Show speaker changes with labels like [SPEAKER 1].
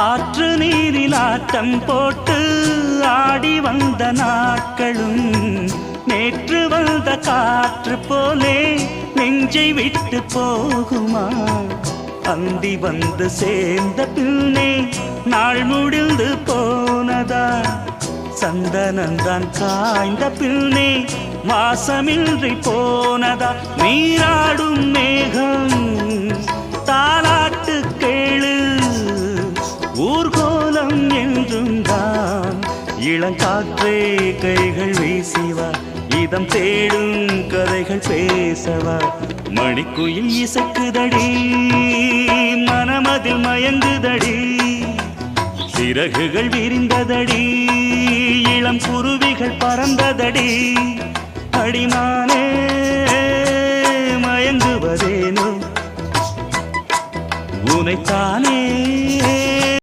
[SPEAKER 1] ஆற்று நீரில் ஆட்டம் போட்டு ஆடி வந்த நாட்களும் நேற்று வந்த காற்று போலே நெஞ்சை விட்டு போகுமா? அந்தி வந்து சேர்ந்த பின்னே நாள் முடிந்து போனதா? சந்தனந்தான் காய்ந்த பின்னே வாசமின்றி போனதா? நீராடும் மேகம் தாலாட்டு கேளு, ஊர்கோலம் என்றும் தான். இளங்காற்றே கைகள் வீசிவா, இதம் தேடும் கதைகள் பேசவா. மணிக்குயில் இசைக்குதடி, மனமதில் மயங்குதடி. சிறகுகள் விரிந்ததடி, இளம் குருவிகள் பறந்ததடி. அடிமானே மயங்குவதேனோ, உனைத்தானே